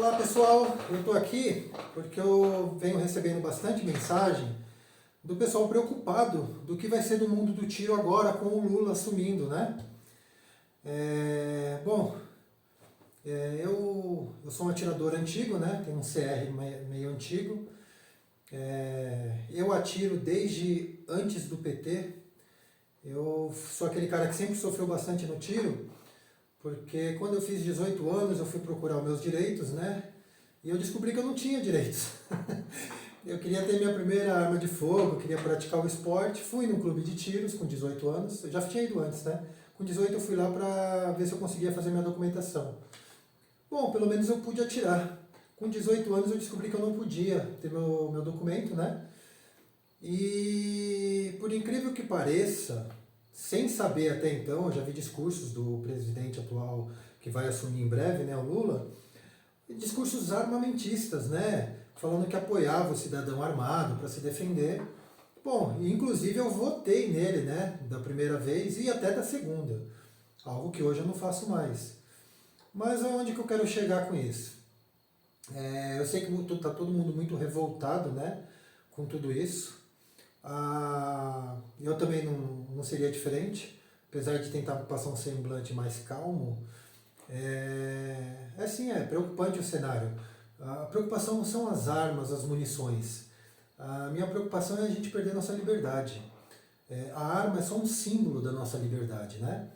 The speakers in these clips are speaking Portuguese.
Olá pessoal, eu estou aqui porque eu venho recebendo bastante mensagem do pessoal preocupado do que vai ser do mundo do tiro agora com o Lula assumindo, né? Eu sou um atirador antigo, né? Tenho um CR meio antigo. Eu atiro desde antes do PT. Eu sou aquele cara que sempre sofreu bastante no tiro, porque quando eu fiz 18 anos eu fui procurar os meus direitos, né? E eu descobri que eu não tinha direitos. Eu queria ter minha primeira arma de fogo, queria praticar o esporte. Fui num clube de tiros com 18 anos. Eu já tinha ido antes, né? Com 18 eu fui lá para ver se eu conseguia fazer minha documentação. Bom, pelo menos eu pude atirar. Com 18 anos eu descobri que eu não podia ter meu documento, né? E por incrível que pareça, sem saber até então, eu já vi discursos do presidente atual que vai assumir em breve, né, o Lula, discursos armamentistas, né, falando que apoiava o cidadão armado para se defender. Bom, inclusive eu votei nele, né, da primeira vez e até da segunda, algo que hoje eu não faço mais. Mas aonde que eu quero chegar com isso? Eu sei que está todo mundo muito revoltado, né, com tudo isso. Eu também não seria diferente, apesar de tentar passar um semblante mais calmo. É preocupante o cenário. A preocupação não são as armas, as munições. A minha preocupação é a gente perder nossa liberdade. A arma é só um símbolo da nossa liberdade, né?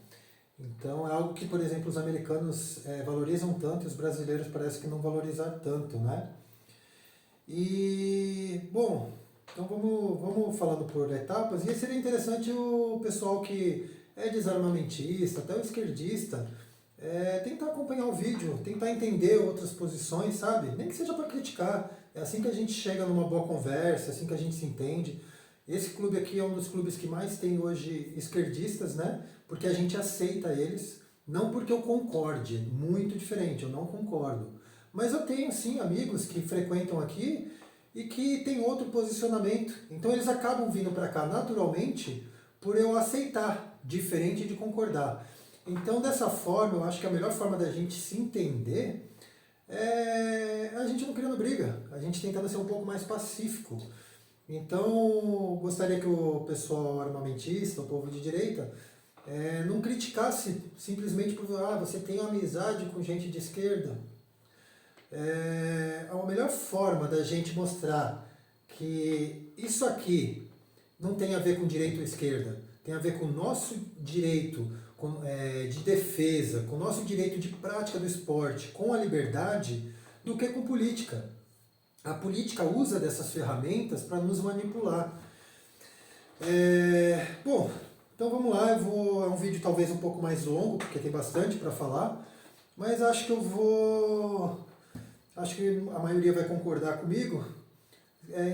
Então é algo que, por exemplo, os americanos valorizam tanto e os brasileiros parece que não valorizam tanto, né? E, bom, então vamos falando por etapas. E seria interessante o pessoal que é desarmamentista, até o esquerdista, tentar acompanhar o vídeo, tentar entender outras posições, sabe? Nem que seja para criticar. É assim que a gente chega numa boa conversa, é assim que a gente se entende. Esse clube aqui é um dos clubes que mais tem hoje esquerdistas, né? Porque a gente aceita eles, não porque eu concorde, muito diferente, eu não concordo. Mas eu tenho sim amigos que frequentam aqui e que têm outro posicionamento. Então eles acabam vindo para cá naturalmente por eu aceitar, diferente de concordar. Então dessa forma, eu acho que a melhor forma da gente se entender é a gente não criando briga, a gente tentando ser um pouco mais pacífico. Então gostaria que o pessoal armamentista, o povo de direita, não criticasse simplesmente por você tem amizade com gente de esquerda. A melhor forma da gente mostrar que isso aqui não tem a ver com direita ou esquerda, tem a ver com o nosso direito de defesa, com o nosso direito de prática do esporte, com a liberdade, do que com política. A política usa dessas ferramentas para nos manipular. Bom, então vamos lá, é um vídeo talvez um pouco mais longo, porque tem bastante para falar, mas acho que a maioria vai concordar comigo,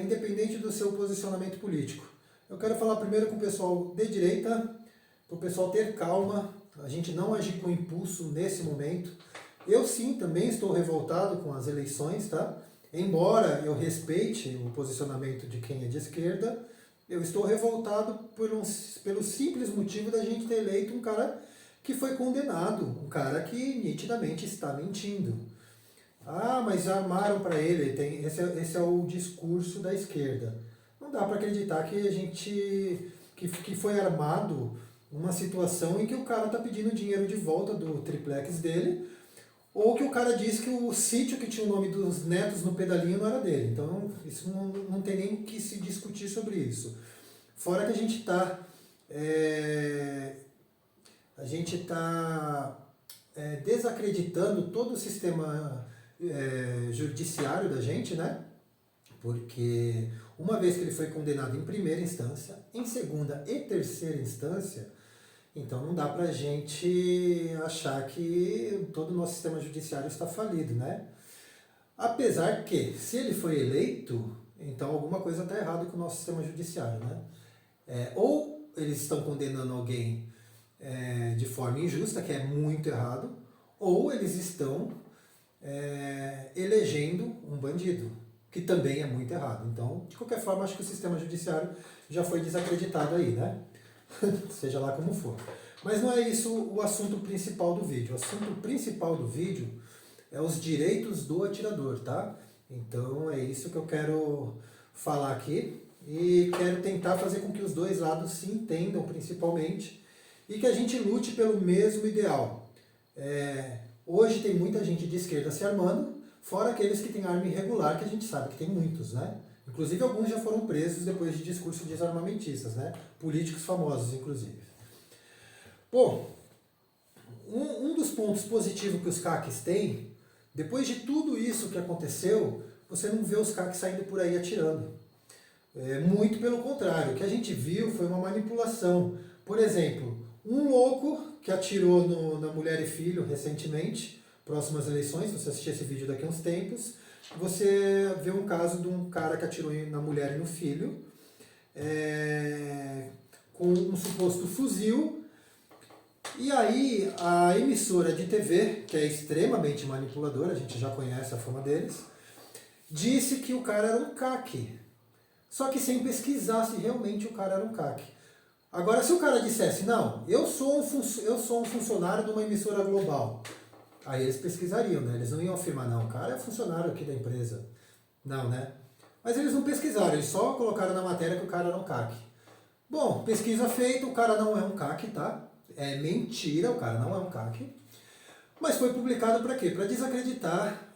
independente do seu posicionamento político. Eu quero falar primeiro com o pessoal de direita, para o pessoal ter calma, a gente não agir com impulso nesse momento. Eu sim, também estou revoltado com as eleições, tá? Embora eu respeite o posicionamento de quem é de esquerda, eu estou revoltado pelo simples motivo da gente ter eleito um cara que foi condenado, um cara que nitidamente está mentindo. Mas armaram para ele, esse é o discurso da esquerda. Não dá para acreditar que foi armado uma situação em que o cara está pedindo dinheiro de volta do triplex dele, ou que o cara disse que o sítio que tinha o nome dos netos no pedalinho não era dele. Então isso não tem nem que se discutir sobre isso. Fora que a gente está desacreditando todo o sistema judiciário da gente, né? Porque uma vez que ele foi condenado em primeira instância, em segunda e terceira instância, então não dá pra gente achar que todo o nosso sistema judiciário está falido, né? Apesar que, se ele foi eleito, então alguma coisa está errada com o nosso sistema judiciário, né? Ou eles estão condenando alguém de forma injusta, que é muito errado, ou eles estão elegendo um bandido, que também é muito errado. Então, de qualquer forma, acho que o sistema judiciário já foi desacreditado aí, né? Seja lá como for. Mas não é isso o assunto principal do vídeo. O assunto principal do vídeo é os direitos do atirador, tá? Então é isso que eu quero falar aqui e quero tentar fazer com que os dois lados se entendam principalmente e que a gente lute pelo mesmo ideal. Hoje tem muita gente de esquerda se armando, fora aqueles que têm arma irregular, que a gente sabe que tem muitos, né? Inclusive alguns já foram presos depois de discursos desarmamentistas, né? Políticos famosos, inclusive. Bom, um dos pontos positivos que os CACs têm, depois de tudo isso que aconteceu, você não vê os CACs saindo por aí atirando. Muito pelo contrário, o que a gente viu foi uma manipulação. Por exemplo, um louco que atirou na mulher e filho recentemente, próximas eleições, se você assistir esse vídeo daqui a uns tempos, você vê um caso de um cara que atirou na mulher e no filho, com um suposto fuzil, e aí a emissora de TV, que é extremamente manipuladora, a gente já conhece a fama deles, disse que o cara era um CAC, só que sem pesquisar se realmente o cara era um CAC. Agora, se o cara dissesse, não, eu sou um funcionário de uma emissora global, aí eles pesquisariam, né? Eles não iam afirmar, não, o cara é funcionário aqui da empresa. Não, né? Mas eles não pesquisaram, eles só colocaram na matéria que o cara era um CAC. Bom, pesquisa feita, o cara não é um CAC, tá? É mentira, o cara não é um CAC. Mas foi publicado para quê? Para desacreditar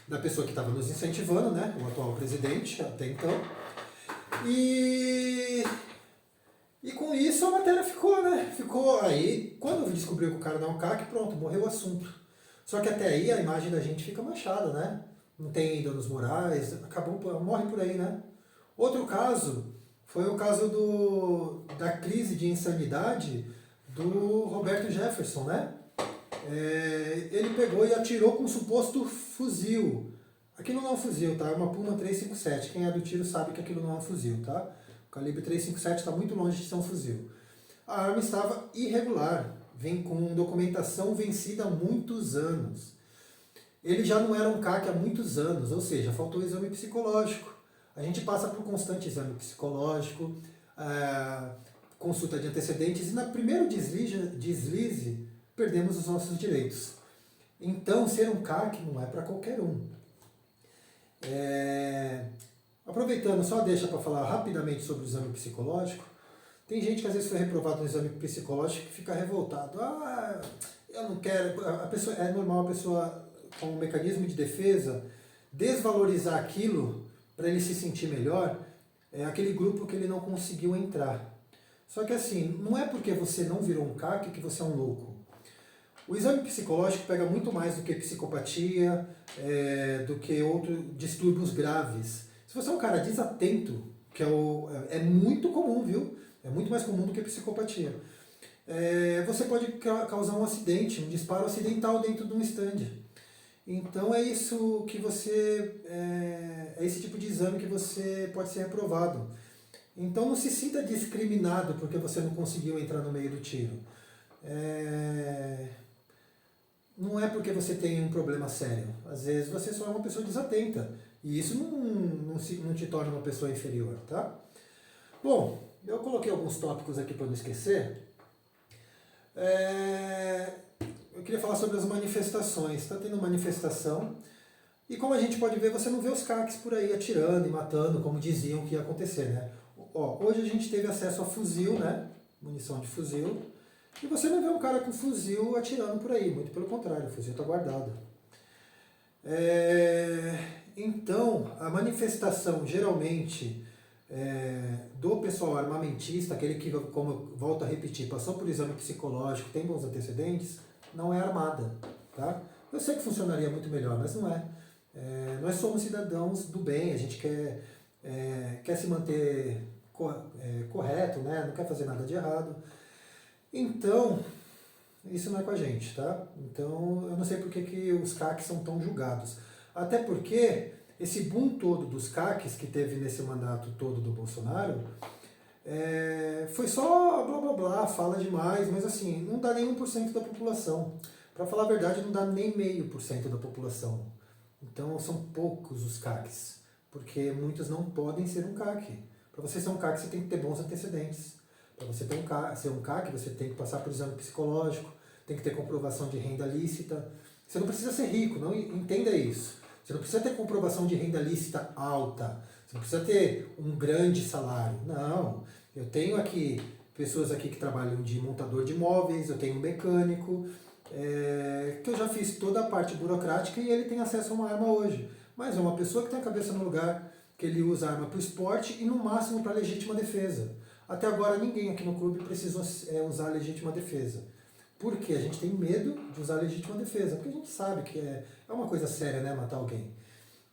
da pessoa que estava nos incentivando, né? O atual presidente, até então. E com isso a matéria ficou, né? Ficou aí, quando descobriu que o cara não é um CAC, pronto, morreu o assunto. Só que até aí a imagem da gente fica manchada, né? Não tem danos morais, morre por aí, né? Outro caso foi o caso da crise de insanidade do Roberto Jefferson, né? Ele pegou e atirou com um suposto fuzil. Aquilo não é um fuzil, tá? É uma Puma 357. Quem é do tiro sabe que aquilo não é um fuzil, tá? O calibre 357 está muito longe de ser um fuzil. A arma estava irregular, vem com documentação vencida há muitos anos. Ele já não era um CAC há muitos anos, ou seja, faltou o exame psicológico. A gente passa por constante exame psicológico, consulta de antecedentes, e no primeiro deslize perdemos os nossos direitos. Então, ser um CAC não é para qualquer um. Aproveitando, só deixa para falar rapidamente sobre o exame psicológico. Tem gente que às vezes foi reprovado no exame psicológico e fica revoltado. Eu não quero. É normal a pessoa, com um mecanismo de defesa, desvalorizar aquilo para ele se sentir melhor. É aquele grupo que ele não conseguiu entrar. Só que assim, não é porque você não virou um CAC que você é um louco. O exame psicológico pega muito mais do que psicopatia, do que outros distúrbios graves. Se você é um cara desatento, que é muito comum, viu? É muito mais comum do que psicopatia. Você pode causar um acidente, um disparo acidental dentro de um stand. Então é isso que é esse tipo de exame que você pode ser reprovado. Então não se sinta discriminado porque você não conseguiu entrar no meio do tiro. Não é porque você tem um problema sério. Às vezes você só é uma pessoa desatenta. E isso não te torna uma pessoa inferior, tá? Bom, eu coloquei alguns tópicos aqui para não esquecer. Eu queria falar sobre as manifestações. Está tendo manifestação. E como a gente pode ver, você não vê os CACs por aí atirando e matando, como diziam que ia acontecer, né? Hoje a gente teve acesso a fuzil, né? Munição de fuzil. E você não vê um cara com fuzil atirando por aí, muito pelo contrário, o fuzil está guardado. Então, a manifestação geralmente do pessoal armamentista, aquele que, como eu volto a repetir, passou por exame psicológico, tem bons antecedentes, não é armada. Tá? Eu sei que funcionaria muito melhor, mas não é. Nós somos cidadãos do bem, a gente quer se manter correto, né? Não quer fazer nada de errado. Então, isso não é com a gente, tá? Então, eu não sei por que os CACs são tão julgados. Até porque esse boom todo dos CACs que teve nesse mandato todo do Bolsonaro foi só blá blá blá, fala demais, mas assim, não dá nem 1% da população. Para falar a verdade, não dá nem 0,5% da população. Então, são poucos os CACs, porque muitos não podem ser um CAC. Para você ser um CAC, você tem que ter bons antecedentes. Para você ser um CAC, você tem que passar por exame psicológico, tem que ter comprovação de renda lícita. Você não precisa ser rico, não entenda isso. Você não precisa ter comprovação de renda lícita alta. Você não precisa ter um grande salário. Não. Eu tenho aqui pessoas aqui que trabalham de montador de imóveis, eu tenho um mecânico, que eu já fiz toda a parte burocrática e ele tem acesso a uma arma hoje. Mas é uma pessoa que tem a cabeça no lugar, que ele usa a arma para o esporte e no máximo para legítima defesa. Até agora ninguém aqui no clube precisou usar legítima defesa. Por quê? A gente tem medo de usar legítima defesa, porque a gente sabe que é uma coisa séria, né, matar alguém.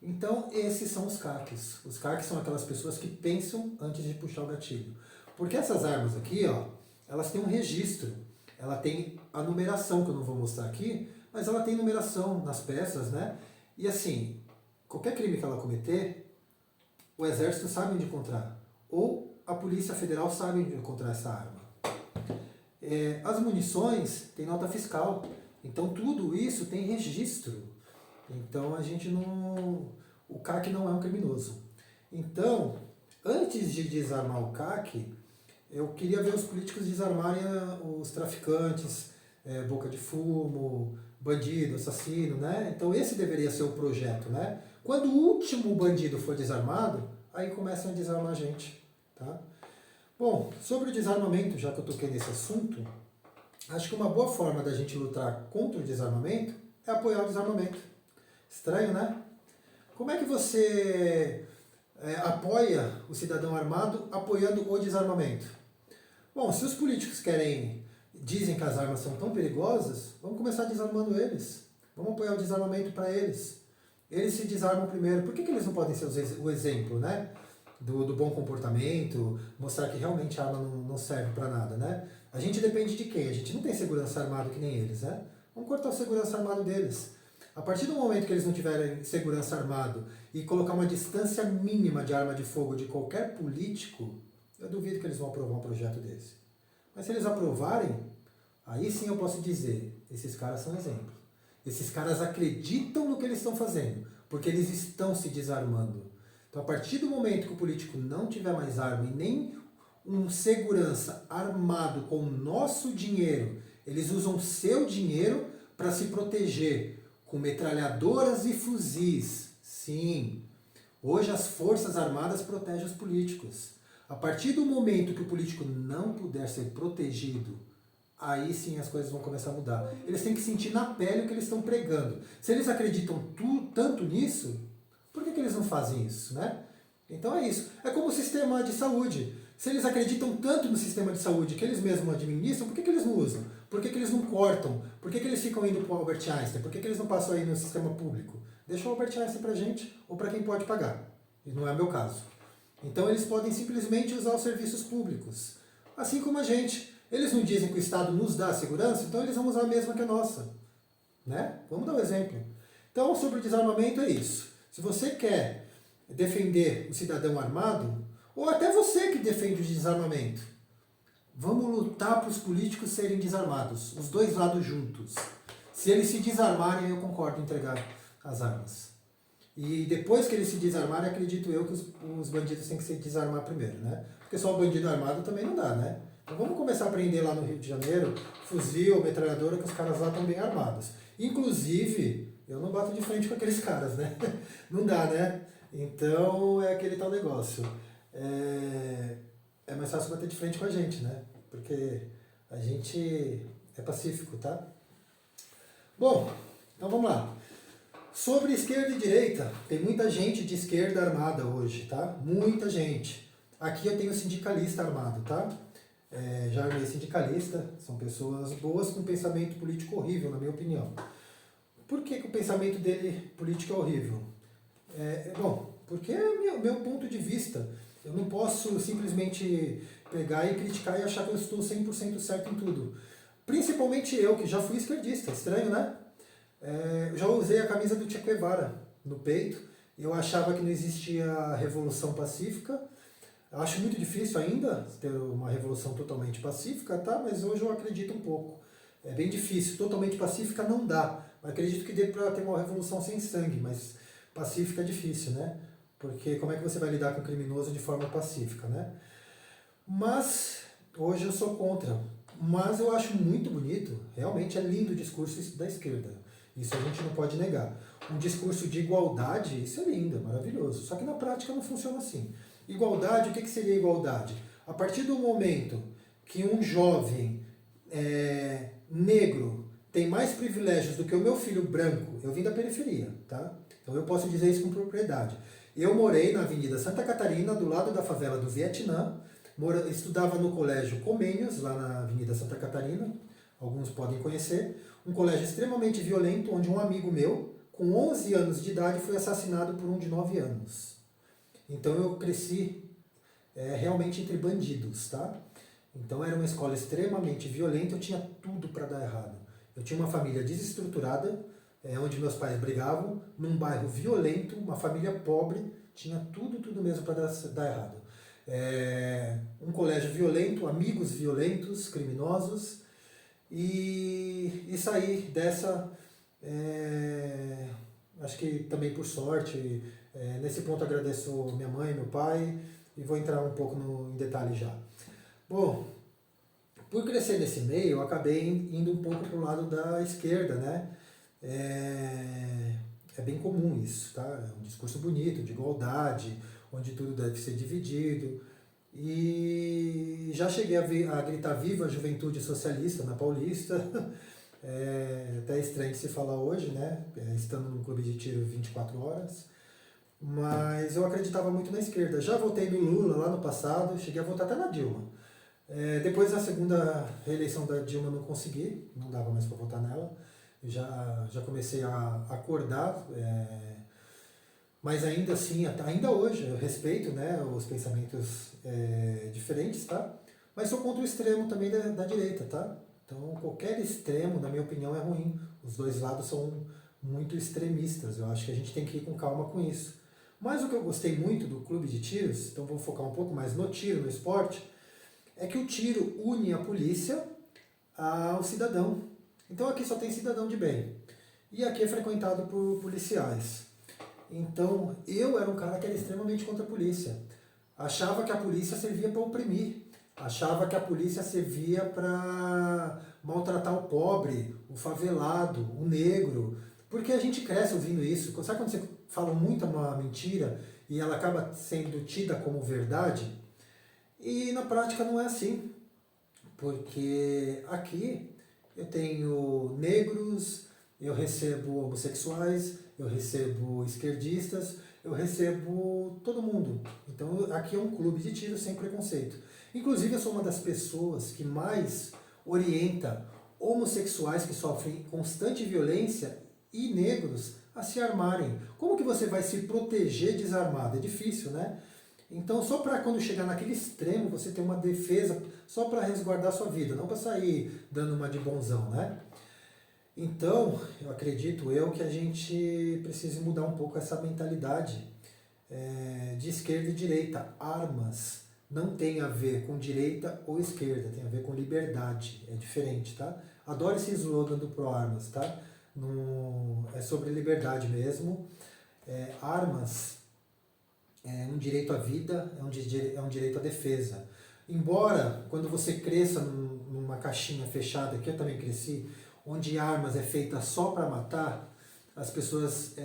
Então, esses são os CACs. Os CACs são aquelas pessoas que pensam antes de puxar o gatilho. Porque essas armas aqui, ó, elas têm um registro. Ela tem a numeração, que eu não vou mostrar aqui, mas ela tem numeração nas peças, né? E assim, qualquer crime que ela cometer, o exército sabe onde encontrar. Ou a Polícia Federal sabe onde encontrar essa arma. As munições têm nota fiscal. Então tudo isso tem registro. Então a gente não... O CAC não é um criminoso. Então, antes de desarmar o CAC, eu queria ver os políticos desarmarem os traficantes, boca de fumo, bandido, assassino, né? Então esse deveria ser o projeto, né? Quando o último bandido for desarmado, aí começam a desarmar a gente, tá? Bom, sobre o desarmamento, já que eu toquei nesse assunto, acho que uma boa forma da gente lutar contra o desarmamento é apoiar o desarmamento. Estranho, né? Como é que você apoia o cidadão armado apoiando o desarmamento? Bom, se os políticos dizem que as armas são tão perigosas, vamos começar desarmando eles. Vamos apoiar o desarmamento para eles. Eles se desarmam primeiro. Por que eles não podem ser o exemplo, né? Do bom comportamento, mostrar que realmente a arma não serve para nada, né? A gente depende de quem? A gente não tem segurança armado que nem eles, né? Vamos cortar o segurança armado deles. A partir do momento que eles não tiverem segurança armado e colocar uma distância mínima de arma de fogo de qualquer político, eu duvido que eles vão aprovar um projeto desse. Mas se eles aprovarem, aí sim eu posso dizer, esses caras são exemplo. Esses caras acreditam no que eles estão fazendo, porque eles estão se desarmando. Então, a partir do momento que o político não tiver mais arma e nem um segurança armado com o nosso dinheiro, eles usam seu dinheiro para se proteger com metralhadoras e fuzis. Sim, hoje as forças armadas protegem os políticos. A partir do momento que o político não puder ser protegido, aí sim as coisas vão começar a mudar. Eles têm que sentir na pele o que eles estão pregando. Se eles acreditam tanto nisso, por que eles não fazem isso, né? Então é isso. É como o sistema de saúde. Se eles acreditam tanto no sistema de saúde que eles mesmos administram, por que eles não usam? Por que eles não cortam? Por que eles ficam indo para o Albert Einstein? Por que eles não passam aí no sistema público? Deixa o Albert Einstein para a gente ou para quem pode pagar. E não é o meu caso. Então eles podem simplesmente usar os serviços públicos. Assim como a gente. Eles não dizem que o Estado nos dá segurança, então eles vão usar a mesma que a nossa. Né? Vamos dar um exemplo. Então, sobre o desarmamento é isso. Se você quer defender o cidadão armado, ou até você que defende o desarmamento, vamos lutar para os políticos serem desarmados, os dois lados juntos. Se eles se desarmarem, eu concordo em entregar as armas. E depois que eles se desarmarem, acredito eu que os bandidos têm que se desarmar primeiro, né? Porque só o bandido armado também não dá, né? Então vamos começar a aprender lá no Rio de Janeiro, fuzil, metralhadora, que os caras lá estão bem armados. Inclusive, eu não bato de frente com aqueles caras, né? Não dá, né? Então é aquele tal negócio. É mais fácil bater de frente com a gente, né? Porque a gente é pacífico, tá? Bom, então vamos lá. Sobre esquerda e direita, tem muita gente de esquerda armada hoje, tá? Muita gente. Aqui eu tenho sindicalista armado, tá? Já armei sindicalista, são pessoas boas com pensamento político horrível, na minha opinião. Por que o pensamento dele político é horrível? Bom, porque é meu ponto de vista. Eu não posso simplesmente pegar e criticar e achar que eu estou 100% certo em tudo. Principalmente eu, que já fui esquerdista. Estranho, né? Eu já usei a camisa do Che Guevara no peito. Eu achava que não existia revolução pacífica. Acho muito difícil ainda ter uma revolução totalmente pacífica, tá? Mas hoje eu acredito um pouco. É bem difícil. Totalmente pacífica não dá. Acredito que dê para ter uma revolução sem sangue, mas pacífica é difícil, né? Porque como é que você vai lidar com o criminoso de forma pacífica, né? Mas hoje eu sou contra. Mas eu acho muito bonito, realmente é lindo o discurso da esquerda. Isso a gente não pode negar. Um discurso de igualdade, isso é lindo, é maravilhoso. Só que na prática não funciona assim. Igualdade, o que seria igualdade? A partir do momento que um jovem negro tem mais privilégios do que o meu filho branco, eu vim da periferia, tá? Então eu posso dizer isso com propriedade. Eu morei na Avenida Santa Catarina, do lado da favela do Vietnã, estudava no colégio Comênios, lá na Avenida Santa Catarina, alguns podem conhecer, um colégio extremamente violento, onde um amigo meu, com 11 anos de idade, foi assassinado por um de 9 anos. Então eu cresci realmente entre bandidos, tá? Então era uma escola extremamente violenta, eu tinha tudo para dar errado. Eu tinha uma família desestruturada, onde meus pais brigavam, num bairro violento, uma família pobre, tinha tudo mesmo para dar errado. Um colégio violento, amigos violentos, criminosos, e sair dessa, acho que também por sorte, nesse ponto agradeço minha mãe, meu pai, e vou entrar um pouco em detalhe já. Bom, por crescer nesse meio, eu acabei indo um pouco para o lado da esquerda, né? É bem comum isso, tá? É um discurso bonito, de igualdade, onde tudo deve ser dividido. E já cheguei a gritar viva a juventude socialista na Paulista. Até estranho de se falar hoje, né? Estando num clube de tiro 24 horas. Mas eu acreditava muito na esquerda. Já votei no Lula lá no passado, cheguei a votar até na Dilma. Depois da segunda reeleição da Dilma eu não consegui, não dava mais para votar nela. Eu já comecei a acordar, mas ainda assim, ainda hoje, eu respeito, né, os pensamentos diferentes, tá? Mas sou contra o extremo também da direita, tá? Então qualquer extremo, na minha opinião, é ruim. Os dois lados são muito extremistas, eu acho que a gente tem que ir com calma com isso. Mas o que eu gostei muito do clube de tiros, então vou focar um pouco mais no tiro, no esporte, é que o tiro une a polícia ao cidadão. Então aqui só tem cidadão de bem. E aqui é frequentado por policiais. Então eu era um cara que era extremamente contra a polícia. Achava que a polícia servia para oprimir. Achava que a polícia servia para maltratar o pobre, o favelado, o negro. Porque a gente cresce ouvindo isso. Sabe quando você fala muito uma mentira e ela acaba sendo tida como verdade? E na prática não é assim. Porque aqui eu tenho negros, eu recebo homossexuais, eu recebo esquerdistas, eu recebo todo mundo. Então aqui é um clube de tiro sem preconceito. Inclusive eu sou uma das pessoas que mais orienta homossexuais que sofrem constante violência e negros a se armarem. Como que você vai se proteger desarmado? É difícil, né? Então, só para quando chegar naquele extremo, você ter uma defesa só para resguardar a sua vida, não para sair dando uma de bonzão, né? Então, eu acredito que a gente precisa mudar um pouco essa mentalidade de esquerda e direita. Armas não tem a ver com direita ou esquerda, tem a ver com liberdade, é diferente, tá? Adoro esse slogan do ProArmas, tá? É sobre liberdade mesmo. Armas é um direito à vida, é um direito à defesa. Embora, quando você cresça numa caixinha fechada, que eu também cresci, onde armas é feita só para matar, as pessoas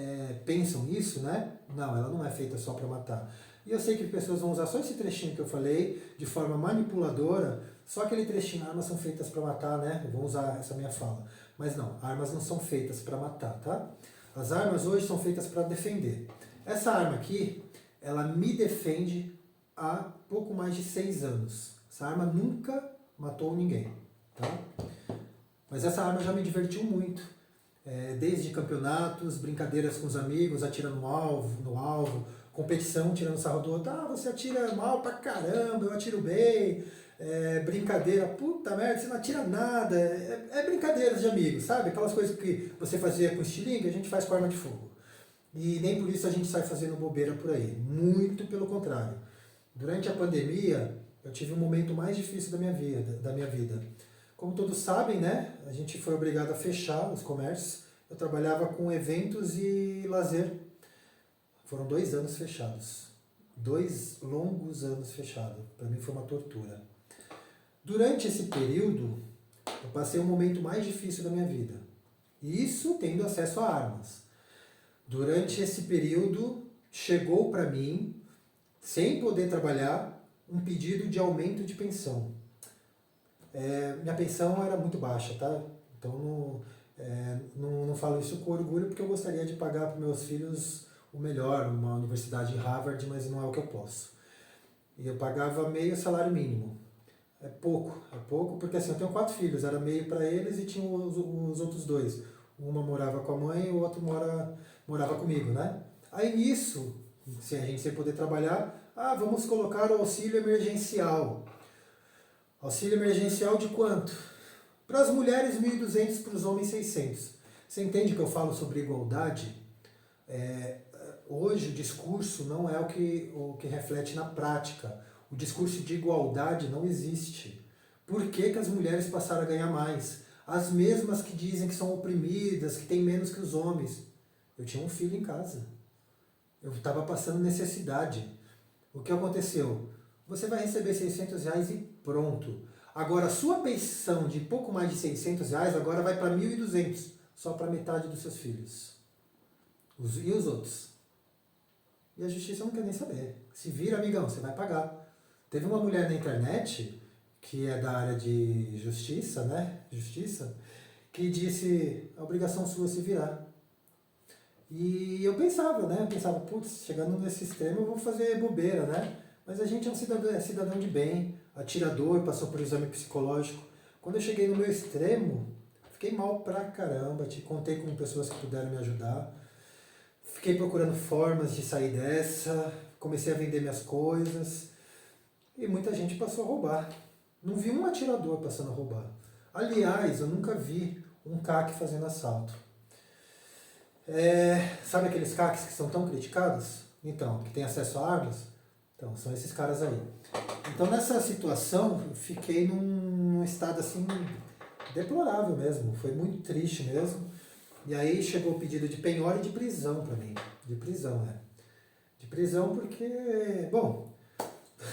pensam isso, né? Não, ela não é feita só para matar. E eu sei que pessoas vão usar só esse trechinho que eu falei, de forma manipuladora, só aquele trechinho, armas são feitas para matar, né? Vão usar essa minha fala. Mas não, armas não são feitas para matar, tá? As armas hoje são feitas para defender. Essa arma aqui, ela me defende há pouco mais de 6 anos. Essa arma nunca matou ninguém, tá? Mas essa arma já me divertiu muito. Desde campeonatos, brincadeiras com os amigos, atirando no alvo, competição, tirando sarro do outro. Ah, você atira mal pra caramba, eu atiro bem. Brincadeira, puta merda, você não atira nada. Brincadeiras de amigos, sabe? Aquelas coisas que você fazia com estilingue, a gente faz com arma de fogo. E nem por isso a gente sai fazendo bobeira por aí. Muito pelo contrário. Durante a pandemia, eu tive um momento mais difícil da minha vida. Como todos sabem, né? A gente foi obrigado a fechar os comércios. Eu trabalhava com eventos e lazer. Foram 2 anos fechados. 2 longos anos fechados. Para mim foi uma tortura. Durante esse período, eu passei o momento mais difícil da minha vida. Isso tendo acesso a armas. Durante esse período, chegou para mim, sem poder trabalhar, um pedido de aumento de pensão. Minha pensão era muito baixa, tá? Então não falo isso com orgulho porque eu gostaria de pagar para meus filhos o melhor, uma universidade em Harvard, mas não é o que eu posso. E eu pagava meio salário mínimo. É pouco porque assim, eu tenho 4 filhos, era meio para eles e tinha os outros 2. Uma morava com a mãe e o outro morava comigo, né? Aí nisso, se a gente sem poder trabalhar, vamos colocar o auxílio emergencial. Auxílio emergencial de quanto? Para as mulheres, 1.200, para os homens, 600. Você entende que eu falo sobre igualdade? Hoje o discurso não é o que reflete na prática. O discurso de igualdade não existe. Por que, que as mulheres passaram a ganhar mais? As mesmas que dizem que são oprimidas, que têm menos que os homens. Eu tinha um filho em casa. Eu estava passando necessidade. O que aconteceu? Você vai receber R$ 600 e pronto. Agora, a sua pensão de pouco mais de R$ 600 agora vai para 1.200, só para metade dos seus filhos. E os outros? E a justiça não quer nem saber. Se vira, amigão, você vai pagar. Teve uma mulher na internet, que é da área de justiça, né? Justiça, que disse, a obrigação sua é se virar. E eu pensava, né? Eu pensava, putz, chegando nesse extremo eu vou fazer bobeira, né? Mas a gente é um cidadão de bem, atirador, passou por exame psicológico. Quando eu cheguei no meu extremo, fiquei mal pra caramba, te contei com pessoas que puderam me ajudar. Fiquei procurando formas de sair dessa, comecei a vender minhas coisas e muita gente passou a roubar. Não vi um atirador passando a roubar. Aliás, eu nunca vi um CAC fazendo assalto. Sabe aqueles CACs que são tão criticados? Então, que têm acesso a armas? Então, são esses caras aí. Então, nessa situação, eu fiquei num estado assim, deplorável mesmo. Foi muito triste mesmo. E aí chegou o pedido de penhora e de prisão para mim. De prisão, né? De prisão porque, bom,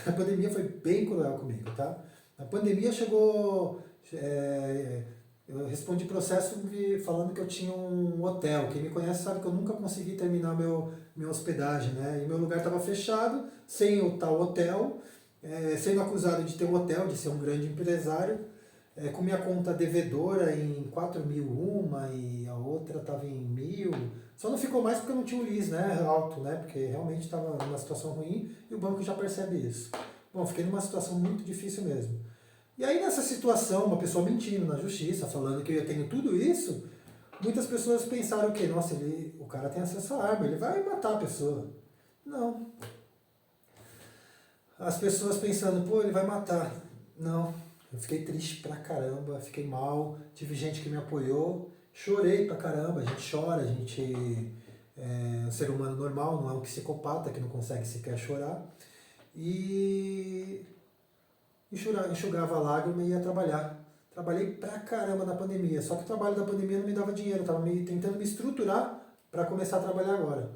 a pandemia foi bem cruel comigo, tá? A pandemia chegou... eu respondi processo falando que eu tinha um hotel. Quem me conhece sabe que eu nunca consegui terminar minha hospedagem, né? E meu lugar estava fechado, sem o tal hotel, sendo acusado de ter um hotel, de ser um grande empresário, com minha conta devedora em 4.000 uma e a outra estava em 1.000. Só não ficou mais porque eu não tinha o LIS, né, alto, né? Porque realmente estava numa situação ruim e o banco já percebe isso. Bom, fiquei numa situação muito difícil mesmo. E aí nessa situação, uma pessoa mentindo na justiça, falando que eu tenho tudo isso, muitas pessoas pensaram que, nossa, o cara tem acesso à arma, ele vai matar a pessoa. Não. As pessoas pensando, pô, ele vai matar. Não. Eu fiquei triste pra caramba, fiquei mal, tive gente que me apoiou, chorei pra caramba, a gente chora, a gente é um ser humano normal, não é um psicopata que não consegue sequer chorar. E enxugava a lágrima e ia trabalhar. Trabalhei pra caramba na pandemia, só que o trabalho da pandemia não me dava dinheiro, eu estava tentando me estruturar para começar a trabalhar agora.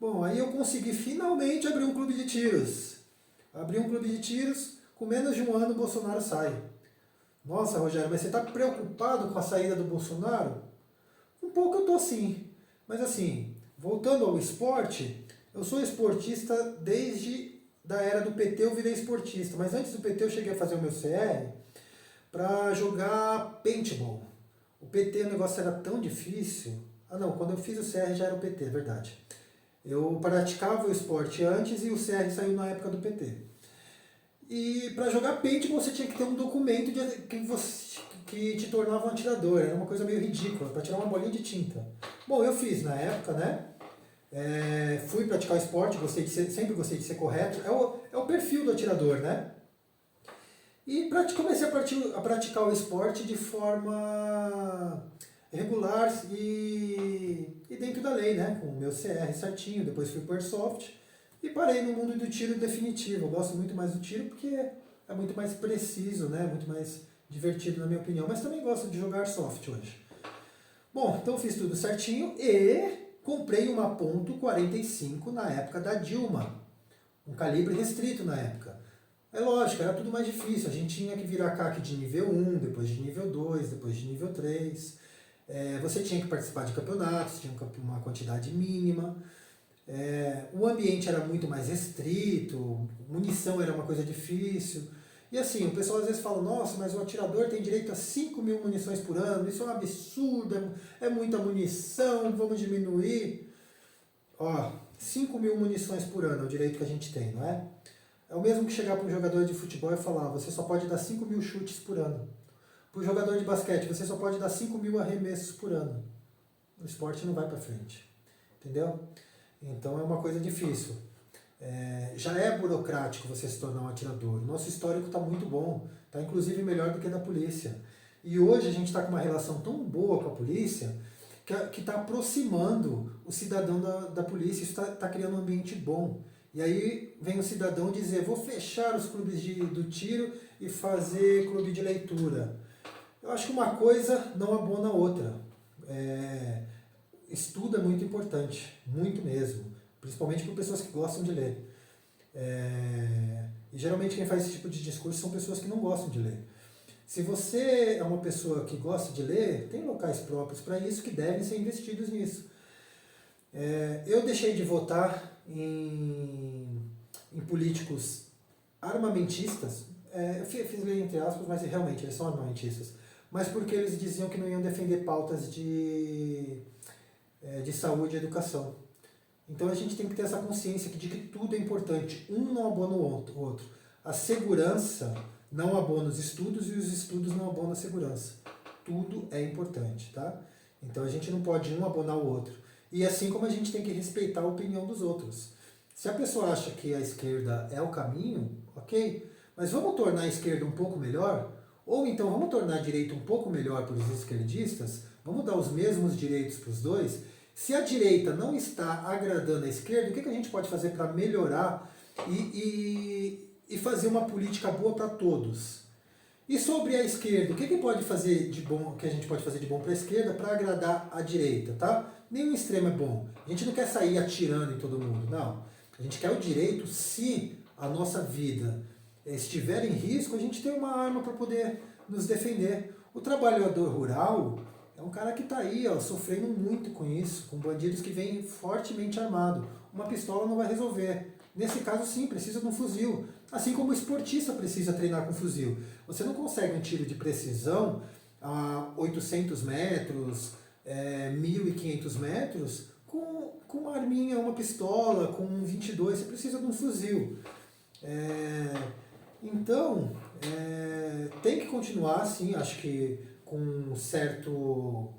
Bom, aí eu consegui finalmente abrir um clube de tiros. Abri um clube de tiros, com menos de um ano o Bolsonaro sai. Nossa, Rogério, mas você está preocupado com a saída do Bolsonaro? Um pouco eu tô sim. Mas assim, voltando ao esporte, eu sou esportista desde da era do PT, eu virei esportista. Mas antes do PT eu cheguei a fazer o meu CR para jogar paintball. O PT, o negócio era tão difícil. Ah não, quando eu fiz o CR já era o PT, é verdade. Eu praticava o esporte antes e o CR saiu na época do PT. E para jogar paintball você tinha que ter um documento que te tornava um atirador. Era uma coisa meio ridícula, para tirar uma bolinha de tinta. Bom, eu fiz na época, né? Fui praticar o esporte, sempre gostei de ser correto. É o perfil do atirador, né? E comecei a praticar o esporte de forma regular e dentro da lei, né? Com o meu CR certinho, depois fui para o Airsoft e parei no mundo do tiro definitivo. Eu gosto muito mais do tiro porque é muito mais preciso, né? Muito mais divertido na minha opinião, mas também gosto de jogar Airsoft hoje. Bom, então fiz tudo certinho e comprei uma .45 na época da Dilma, um calibre restrito na época. É lógico, era tudo mais difícil, a gente tinha que virar CAC de nível 1, depois de nível 2, depois de nível 3. Você tinha que participar de campeonatos, tinha uma quantidade mínima. O ambiente era muito mais restrito, munição era uma coisa difícil. E assim, o pessoal às vezes fala, nossa, mas o atirador tem direito a 5.000 munições por ano, isso é um absurdo, é muita munição, vamos diminuir. Ó, 5.000 munições por ano é o direito que a gente tem, não é? É o mesmo que chegar para um jogador de futebol e falar, você só pode dar 5.000 chutes por ano. Para o jogador de basquete, você só pode dar 5.000 arremessos por ano. O esporte não vai para frente, entendeu? Então é uma coisa difícil. Já é burocrático você se tornar um atirador. Nosso histórico está muito bom, está inclusive melhor do que da polícia. E hoje a gente está com uma relação tão boa com a polícia que está aproximando o cidadão da polícia, isso está criando um ambiente bom. E aí vem o cidadão dizer, vou fechar os clubes do tiro e fazer clube de leitura. Eu acho que uma coisa não abona a outra. Estudo é muito importante, muito mesmo, principalmente para pessoas que gostam de ler. E geralmente quem faz esse tipo de discurso são pessoas que não gostam de ler. Se você é uma pessoa que gosta de ler, tem locais próprios para isso que devem ser investidos nisso. Eu deixei de votar em políticos armamentistas, eu fiz ler entre aspas, mas realmente eles são armamentistas, mas porque eles diziam que não iam defender pautas de saúde e educação. Então a gente tem que ter essa consciência de que tudo é importante, um não abona o outro. A segurança não abona os estudos e os estudos não abonam a segurança. Tudo é importante, tá? Então a gente não pode um abonar o outro. E assim como a gente tem que respeitar a opinião dos outros. Se a pessoa acha que a esquerda é o caminho, ok, mas vamos tornar a esquerda um pouco melhor? Ou então vamos tornar a direita um pouco melhor para os esquerdistas? Vamos dar os mesmos direitos para os dois? Se a direita não está agradando a esquerda, o que a gente pode fazer para melhorar e fazer uma política boa para todos? E sobre a esquerda, o que pode fazer de bom, que a gente pode fazer de bom para a esquerda para agradar a direita, tá? Nenhum extremo é bom. A gente não quer sair atirando em todo mundo, não. A gente quer o direito, se a nossa vida estiver em risco, a gente tem uma arma para poder nos defender. O trabalhador rural é um cara que está aí, ó, sofrendo muito com isso, com bandidos que vêm fortemente armados. Uma pistola não vai resolver. Nesse caso, sim, precisa de um fuzil. Assim como o esportista precisa treinar com fuzil. Você não consegue um tiro de precisão a 800 metros, 1.500 metros, com uma arminha, uma pistola, com um 22. Você precisa de um fuzil. Então, tem que continuar, sim, acho que com um certo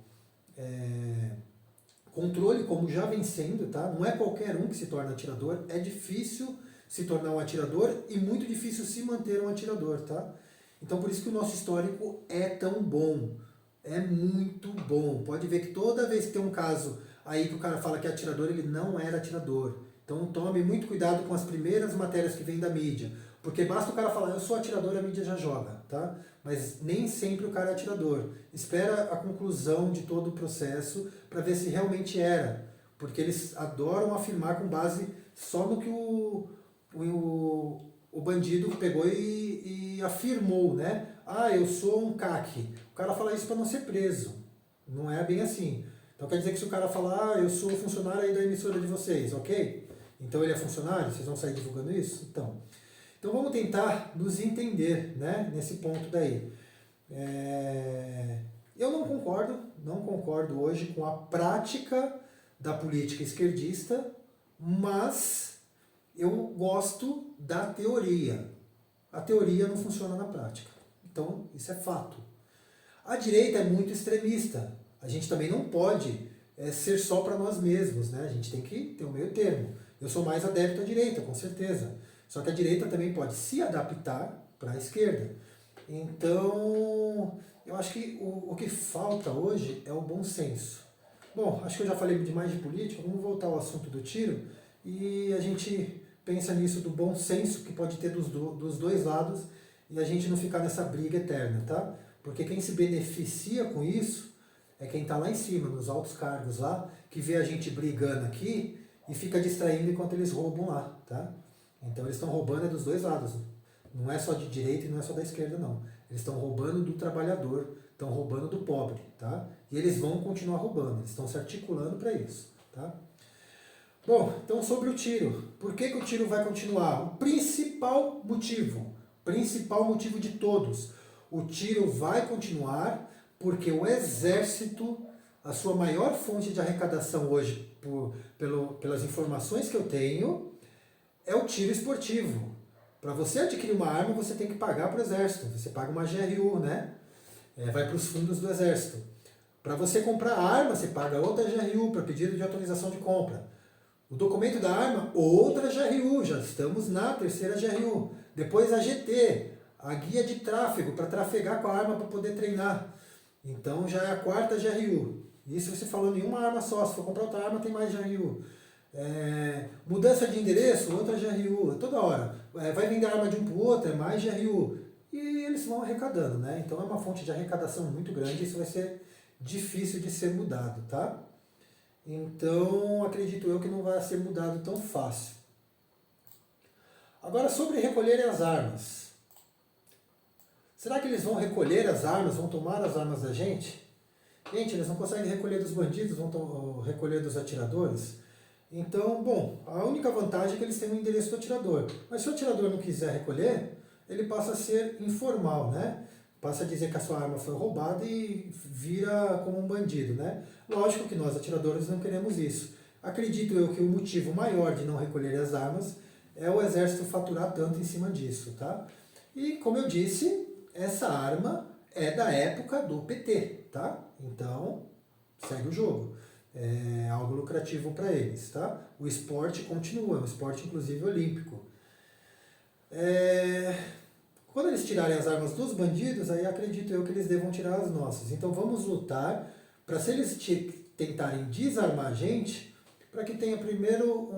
controle, como já vem sendo, tá? Não é qualquer um que se torna atirador, é difícil se tornar um atirador e muito difícil se manter um atirador, tá? Então por isso que o nosso histórico é tão bom, é muito bom. Pode ver que toda vez que tem um caso aí que o cara fala que é atirador, ele não era atirador. Então tome muito cuidado com as primeiras matérias que vêm da mídia, porque basta o cara falar, eu sou atirador, a mídia já joga, tá? Mas nem sempre o cara é atirador. Espera a conclusão de todo o processo para ver se realmente era, porque eles adoram afirmar com base só no que o bandido pegou e afirmou, né? Ah, eu sou um CAC. O cara fala isso para não ser preso. Não é bem assim. Então quer dizer que se o cara falar, ah, eu sou funcionário aí da emissora de vocês, ok? Então ele é funcionário? Vocês vão sair divulgando isso? Então vamos tentar nos entender, né, nesse ponto daí. Eu não concordo hoje com a prática da política esquerdista, mas eu gosto da teoria. A teoria não funciona na prática. Então, isso é fato. A direita é muito extremista. A gente também não pode ser só para nós mesmos, né? A gente tem que ter um meio termo. Eu sou mais adepto à direita, com certeza. Só que a direita também pode se adaptar para a esquerda. Então, eu acho que o que falta hoje é o bom senso. Bom, acho que eu já falei demais de política, vamos voltar ao assunto do tiro e a gente pensa nisso do bom senso que pode ter dos dois lados e a gente não ficar nessa briga eterna, tá? Porque quem se beneficia com isso é quem está lá em cima, nos altos cargos lá, que vê a gente brigando aqui e fica distraindo enquanto eles roubam lá, tá? Então eles estão roubando dos dois lados. Não é só de direita e não é só da esquerda, não. Eles estão roubando do trabalhador, estão roubando do pobre, tá? E eles vão continuar roubando, eles estão se articulando para isso. Tá? Bom, então sobre o tiro. Por que o tiro vai continuar? O principal motivo de todos. O tiro vai continuar porque o exército, a sua maior fonte de arrecadação hoje, pelas informações que eu tenho, é o tiro esportivo. Para você adquirir uma arma, você tem que pagar para o exército. Você paga uma GRU, né? Vai para os fundos do exército. Para você comprar arma, você paga outra GRU para pedido de autorização de compra. O documento da arma, outra GRU. Já estamos na terceira GRU. Depois a GT, a guia de tráfego, para trafegar com a arma para poder treinar. Então já é a quarta GRU. Isso você falando em uma arma só. Se for comprar outra arma, tem mais GRU. Mudança de endereço, outra GRU. Toda hora. Vai vender arma de um para o outro, é mais GRU. E eles vão arrecadando, né? Então é uma fonte de arrecadação muito grande. Isso vai ser difícil de ser mudado, tá? Então acredito eu que não vai ser mudado tão fácil. Agora sobre recolher as armas. Será que eles vão recolher as armas, vão tomar as armas da gente? Gente, eles não conseguem recolher dos bandidos, vão recolher dos atiradores? Então, bom, a única vantagem é que eles têm o endereço do atirador. Mas se o atirador não quiser recolher, ele passa a ser informal, né? Passa a dizer que a sua arma foi roubada e vira como um bandido, né? Lógico que nós, atiradores, não queremos isso. Acredito eu que o motivo maior de não recolher as armas é o exército faturar tanto em cima disso, tá? E, como eu disse, essa arma é da época do PT, tá? Então, segue o jogo. É algo lucrativo para eles, tá? O esporte continua, é um esporte inclusive olímpico. Quando eles tirarem as armas dos bandidos, aí acredito eu que eles devam tirar as nossas. Então vamos lutar para, se eles tentarem desarmar a gente, para que tenha primeiro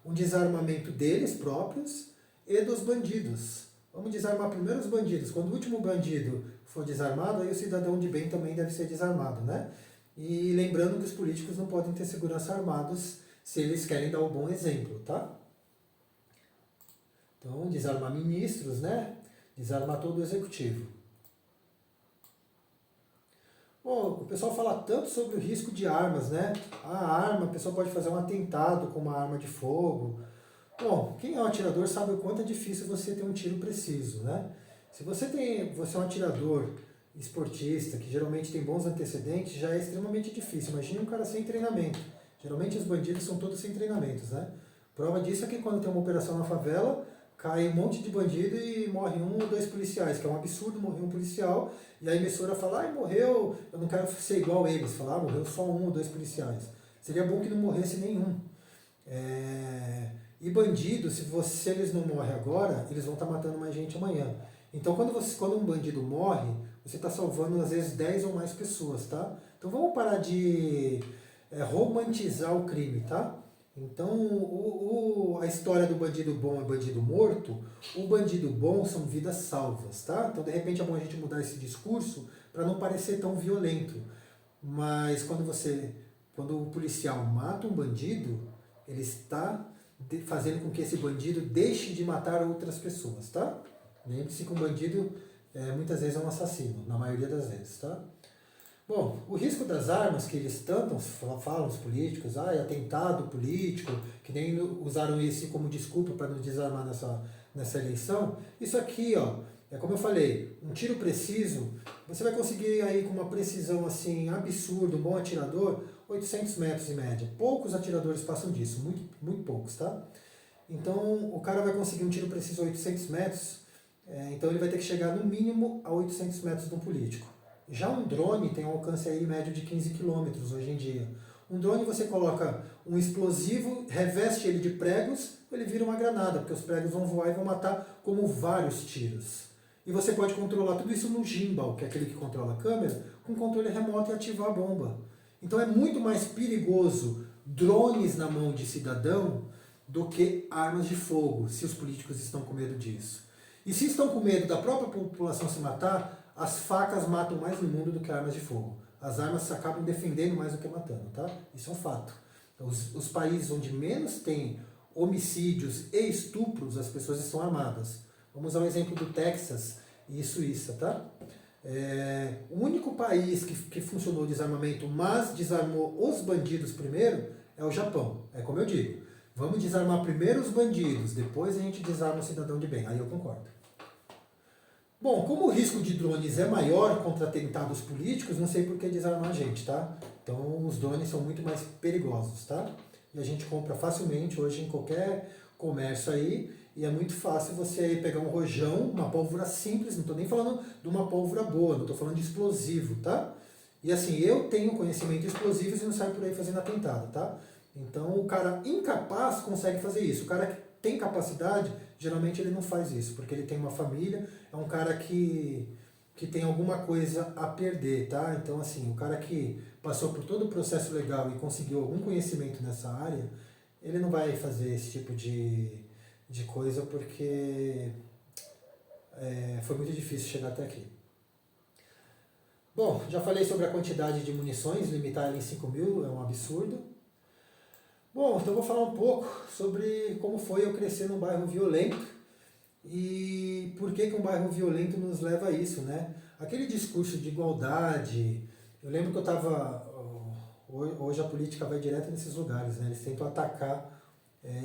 um desarmamento deles próprios e dos bandidos. Vamos desarmar primeiro os bandidos. Quando o último bandido for desarmado, aí o cidadão de bem também deve ser desarmado, né? E lembrando que os políticos não podem ter segurança armados se eles querem dar o bom exemplo, tá? Então, desarmar ministros, né? Desarmar todo o executivo. Bom, o pessoal fala tanto sobre o risco de armas, né? A arma, a pessoa pode fazer um atentado com uma arma de fogo. Bom, quem é um atirador sabe o quanto é difícil você ter um tiro preciso, né? Se você é um atirador esportista, que geralmente tem bons antecedentes, já é extremamente difícil. Imagina um cara sem treinamento. Geralmente os bandidos são todos sem treinamentos, né? Prova disso é que quando tem uma operação na favela, cai um monte de bandido e morre um ou dois policiais, que é um absurdo morrer um policial, e a emissora fala, ai, morreu, eu não quero ser igual a eles, falar, morreu só um ou dois policiais. Seria bom que não morresse nenhum. E bandidos, se eles não morrem agora, eles vão estar matando mais gente amanhã. Então quando um bandido morre, você está salvando às vezes 10 ou mais pessoas, tá? Então vamos parar de romantizar o crime, tá? Então a história do bandido bom e bandido morto, o bandido bom são vidas salvas, tá? Então de repente é bom a gente mudar esse discurso para não parecer tão violento. Mas quando o policial mata um bandido, ele está fazendo com que esse bandido deixe de matar outras pessoas, tá? Lembre-se que um bandido muitas vezes é um assassino, na maioria das vezes, tá? Bom, o risco das armas que eles tanto falam, os políticos, atentado político, que nem usaram isso como desculpa para nos desarmar nessa eleição, isso aqui, ó, é como eu falei, um tiro preciso, você vai conseguir aí com uma precisão assim absurda, um bom atirador, 800 metros em média. Poucos atiradores passam disso, muito, muito poucos, tá? Então o cara vai conseguir um tiro preciso a 800 metros, então ele vai ter que chegar no mínimo a 800 metros de um político. Já um drone tem um alcance aí médio de 15 quilômetros hoje em dia. Um drone você coloca um explosivo, reveste ele de pregos, ele vira uma granada, porque os pregos vão voar e vão matar como vários tiros. E você pode controlar tudo isso no gimbal, que é aquele que controla a câmera, com controle remoto e ativar a bomba. Então é muito mais perigoso drones na mão de cidadão do que armas de fogo, se os políticos estão com medo disso. E se estão com medo da própria população se matar, as facas matam mais no mundo do que armas de fogo. As armas acabam defendendo mais do que matando, tá? Isso é um fato. Os países onde menos tem homicídios e estupros, as pessoas estão armadas. Vamos ao exemplo do Texas e Suíça, tá? O único país que funcionou o desarmamento, mas desarmou os bandidos primeiro, é o Japão. É como eu digo, vamos desarmar primeiro os bandidos, depois a gente desarma o cidadão de bem. Aí eu concordo. Bom, como o risco de drones é maior contra atentados políticos, não sei por que desarmar a gente, tá? Então os drones são muito mais perigosos, tá? E a gente compra facilmente hoje em qualquer comércio aí, e é muito fácil você aí pegar um rojão, uma pólvora simples, não estou nem falando de uma pólvora boa, não estou falando de explosivo, tá? E assim, eu tenho conhecimento de explosivos e não saio por aí fazendo atentado, tá? Então o cara incapaz consegue fazer isso. O cara que tem capacidade, geralmente ele não faz isso, porque ele tem uma família, é um cara que tem alguma coisa a perder, tá? Então assim, o cara que passou por todo o processo legal e conseguiu algum conhecimento nessa área, ele não vai fazer esse tipo de coisa porque foi muito difícil chegar até aqui. Bom, já falei sobre a quantidade de munições, limitar ela em 5.000 é um absurdo. Bom, então eu vou falar um pouco sobre como foi eu crescer num bairro violento e por que um bairro violento nos leva a isso, né? Aquele discurso de igualdade, eu lembro que eu estava... Hoje a política vai direto nesses lugares, né? Eles tentam atacar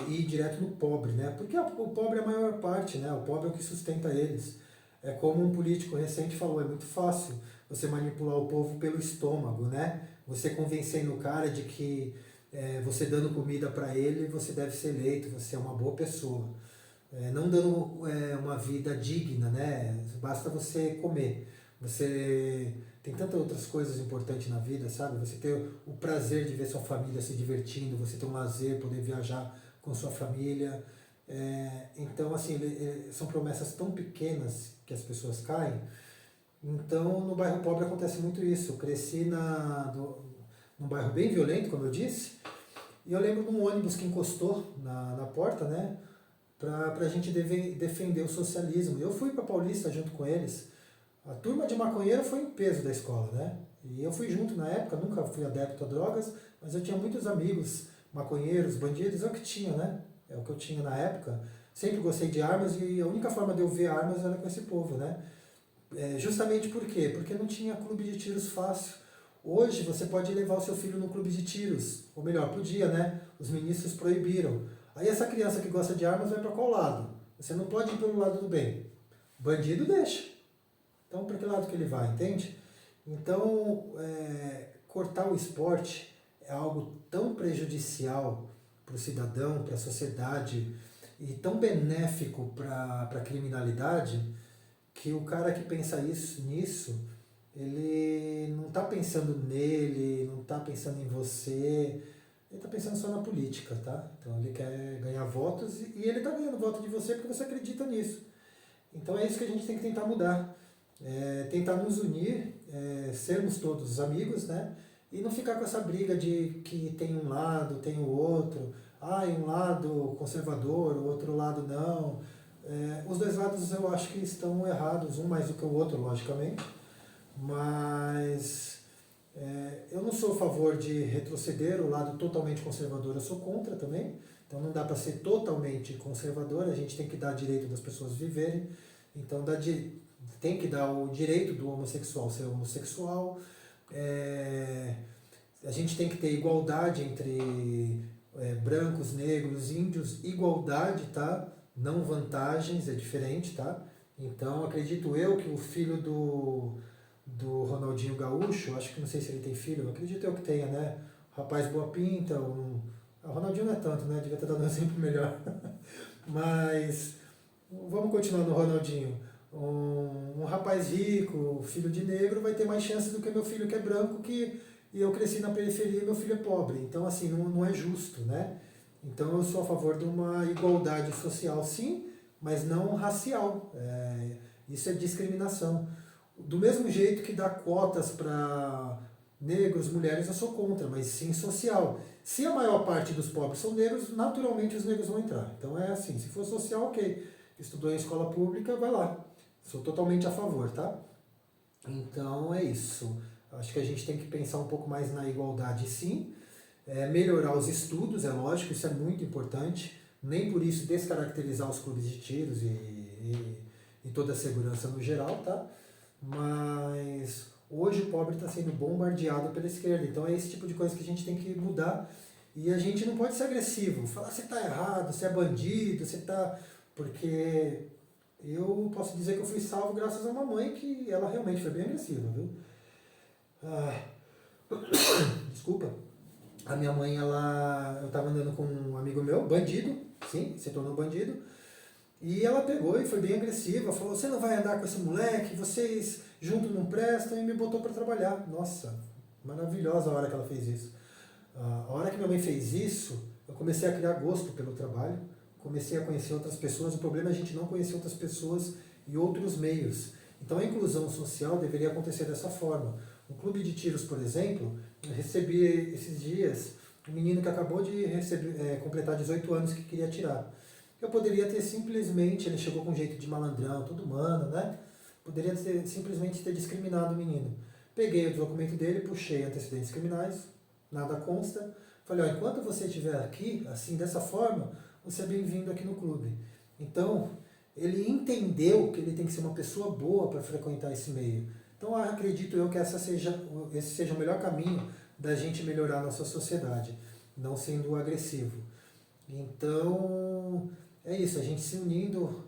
e ir direto no pobre, né? Porque o pobre é a maior parte, né? O pobre é o que sustenta eles. É como um político recente falou, é muito fácil você manipular o povo pelo estômago, né? Você convencendo o cara de que você dando comida para ele, você deve ser eleito, você é uma boa pessoa. Não dando uma vida digna, né? Basta você comer. Você tem tantas outras coisas importantes na vida, sabe? Você ter o prazer de ver sua família se divertindo, você ter um lazer, poder viajar com sua família. Então, assim, são promessas tão pequenas que as pessoas caem. Então, no bairro pobre acontece muito isso. Eu cresci num bairro bem violento, como eu disse, e eu lembro de um ônibus que encostou na porta, né? Para a gente defender o socialismo. Eu fui para Paulista junto com eles. A turma de maconheiro foi em peso da escola, né? E eu fui junto na época, nunca fui adepto a drogas, mas eu tinha muitos amigos maconheiros, bandidos, é o que tinha, né? É o que eu tinha na época. Sempre gostei de armas e a única forma de eu ver armas era com esse povo, né? Justamente por quê? Porque não tinha clube de tiros fácil. Hoje você pode levar o seu filho no clube de tiros, ou melhor, podia, né? Os ministros proibiram. Aí essa criança que gosta de armas vai para qual lado? Você não pode ir pelo lado do bem. Bandido deixa. Então, para que lado que ele vai, entende? Então, cortar o esporte é algo tão prejudicial para o cidadão, para a sociedade, e tão benéfico para a criminalidade, que o cara que pensa nisso, ele não está pensando nele, não está pensando em você, ele está pensando só na política, tá? Então ele quer ganhar votos e ele está ganhando voto de você porque você acredita nisso. Então é isso que a gente tem que tentar mudar. Tentar nos unir, sermos todos amigos, né? E não ficar com essa briga de que tem um lado, tem o outro, um lado conservador, o outro lado não. Os dois lados eu acho que estão errados, um mais do que o outro, logicamente, mas eu não sou a favor de retroceder o lado totalmente conservador, eu sou contra também, então não dá para ser totalmente conservador, a gente tem que dar direito das pessoas viverem, então tem que dar o direito do homossexual ser homossexual, a gente tem que ter igualdade entre brancos, negros, índios, igualdade, tá? Não vantagens, é diferente, tá? Então acredito eu que o filho do Ronaldinho Gaúcho, acho que não sei se ele tem filho, acredito eu que tenha, né? Rapaz boa pinta, o Ronaldinho não é tanto, né? Devia ter dado um exemplo melhor. Mas vamos continuar no Ronaldinho. Um rapaz rico, filho de negro, vai ter mais chance do que meu filho que é branco, e eu cresci na periferia e meu filho é pobre. Então, assim, não é justo, né? Então, eu sou a favor de uma igualdade social, sim, mas não racial. Isso é discriminação. Do mesmo jeito que dá cotas para negros, mulheres, eu sou contra, mas sim social. Se a maior parte dos pobres são negros, naturalmente os negros vão entrar. Então, é assim, se for social, ok. Estudou em escola pública, vai lá. Sou totalmente a favor, tá? Então é isso. Acho que a gente tem que pensar um pouco mais na igualdade, sim. Melhorar os estudos, é lógico, isso é muito importante. Nem por isso descaracterizar os clubes de tiros e toda a segurança no geral, tá? mas hoje o pobre está sendo bombardeado pela esquerda. Então é esse tipo de coisa que a gente tem que mudar. E a gente não pode ser agressivo, falar você está errado, você é bandido, você está... Porque eu posso dizer que eu fui salvo graças a uma mãe que ela realmente foi bem agressiva, viu? Ah, desculpa. A minha mãe, eu estava andando com um amigo meu, bandido, sim, se tornou bandido, e ela pegou e foi bem agressiva, falou, você não vai andar com esse moleque, vocês juntos não prestam, e me botou para trabalhar. Nossa, maravilhosa a hora que ela fez isso. A hora que minha mãe fez isso, eu comecei a criar gosto pelo trabalho, comecei a conhecer outras pessoas. O problema é a gente não conhecer outras pessoas e outros meios. Então a inclusão social deveria acontecer dessa forma. Um clube de tiros, por exemplo, eu recebi esses dias um menino que acabou de completar 18 anos que queria atirar. Eu poderia ter simplesmente, ele chegou com jeito de malandrão, todo humano, né? Poderia simplesmente ter discriminado o menino. Peguei o documento dele, puxei antecedentes criminais, nada consta. Falei, ó, enquanto você estiver aqui, assim, dessa forma, você é bem-vindo aqui no clube. Então, ele entendeu que ele tem que ser uma pessoa boa para frequentar esse meio. Então, acredito eu que esse seja o melhor caminho da gente melhorar a nossa sociedade, não sendo agressivo. Então, é isso, a gente se unindo,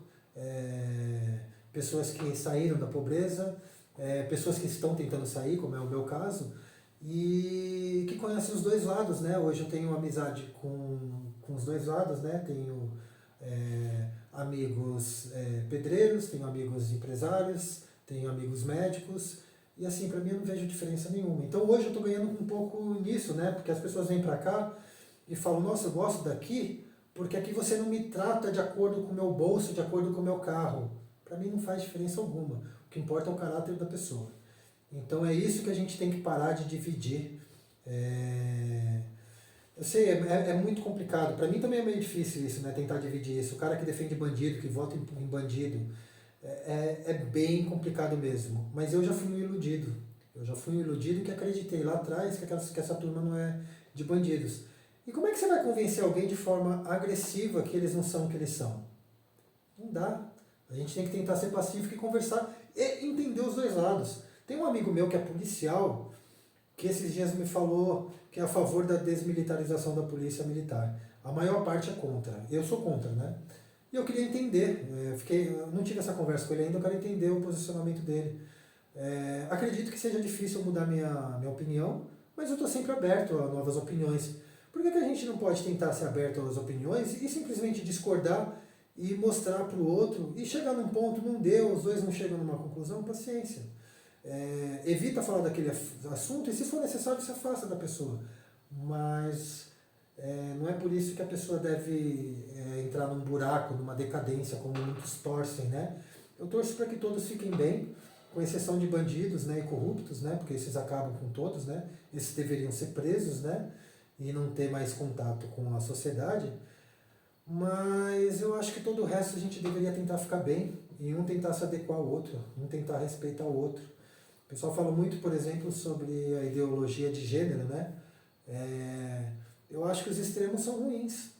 pessoas que saíram da pobreza, pessoas que estão tentando sair, como é o meu caso, e que conhecem os dois lados, né? Hoje eu tenho amizade com os dois lados, né? Tenho amigos pedreiros, tenho amigos empresários, tenho amigos médicos, e assim, para mim eu não vejo diferença nenhuma. Então hoje eu estou ganhando um pouco nisso, né? Porque as pessoas vêm para cá e falam, nossa, eu gosto daqui, porque aqui você não me trata de acordo com o meu bolso, de acordo com o meu carro. Para mim não faz diferença alguma. O que importa é o caráter da pessoa. Então é isso que a gente tem que parar de dividir. Eu sei, é muito complicado. Para mim também é meio difícil isso, né? Tentar dividir isso. O cara que defende bandido, que vota em bandido, é bem complicado mesmo. Mas eu já fui um iludido. Eu já fui um iludido que acreditei lá atrás que essa turma não é de bandidos. E como é que você vai convencer alguém de forma agressiva que eles não são o que eles são? Não dá. A gente tem que tentar ser pacífico e conversar e entender os dois lados. Tem um amigo meu que é policial, que esses dias me falou que é a favor da desmilitarização da polícia militar. A maior parte é contra. Eu sou contra, né? E eu queria entender. Eu não tive essa conversa com ele ainda, eu quero entender o posicionamento dele. Acredito que seja difícil mudar minha opinião, mas eu estou sempre aberto a novas opiniões. Por que a gente não pode tentar ser aberto às opiniões e simplesmente discordar e mostrar para o outro e chegar num ponto, não deu, os dois não chegam numa conclusão? Paciência. Evita falar daquele assunto e, se for necessário, se afasta da pessoa. Mas não é por isso que a pessoa deve entrar num buraco, numa decadência, como muitos torcem, né? Eu torço para que todos fiquem bem, com exceção de bandidos, né, e corruptos, né, porque esses acabam com todos, né? Esses deveriam ser presos, né, e não ter mais contato com a sociedade. Mas eu acho que todo o resto a gente deveria tentar ficar bem e um tentar se adequar ao outro, um tentar respeitar o outro. O pessoal fala muito, por exemplo, sobre a ideologia de gênero, né? Eu acho que os extremos são ruins.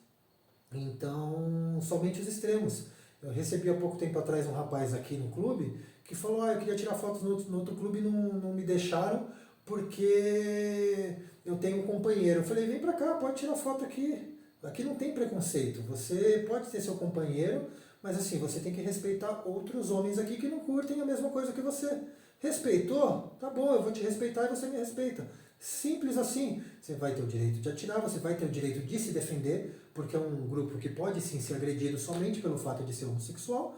Então, somente os extremos. Eu recebi há pouco tempo atrás um rapaz aqui no clube que falou, eu queria tirar fotos no outro clube e não me deixaram porque eu tenho um companheiro. Eu falei, vem pra cá, pode tirar foto aqui. Aqui não tem preconceito. Você pode ter seu companheiro, mas assim, você tem que respeitar outros homens aqui que não curtem a mesma coisa que você. Respeitou? Tá bom, eu vou te respeitar e você me respeita. Simples assim. Você vai ter o direito de atirar, você vai ter o direito de se defender, porque é um grupo que pode sim ser agredido somente pelo fato de ser homossexual,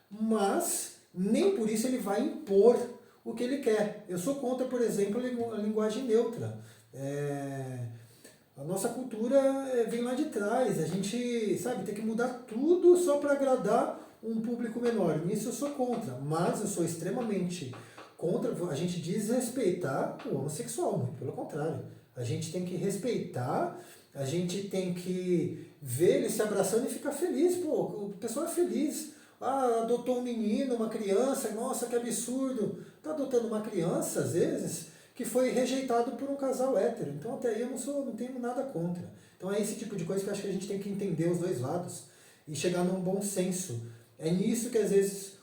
mas nem por isso ele vai impor o que ele quer. Eu sou contra, por exemplo, a linguagem neutra. A nossa cultura vem lá de trás. A gente, sabe, tem que mudar tudo só para agradar um público menor. Nisso eu sou contra, mas eu sou extremamente contra a gente desrespeitar o homossexual, muito pelo contrário. A gente tem que respeitar, a gente tem que ver ele se abraçando e ficar feliz. Pô, o pessoal é feliz. Adotou um menino, uma criança, nossa, que absurdo. Tá adotando uma criança, às vezes, que foi rejeitado por um casal hétero. Então até aí eu não tenho nada contra. Então é esse tipo de coisa que eu acho que a gente tem que entender os dois lados e chegar num bom senso. É nisso que às vezes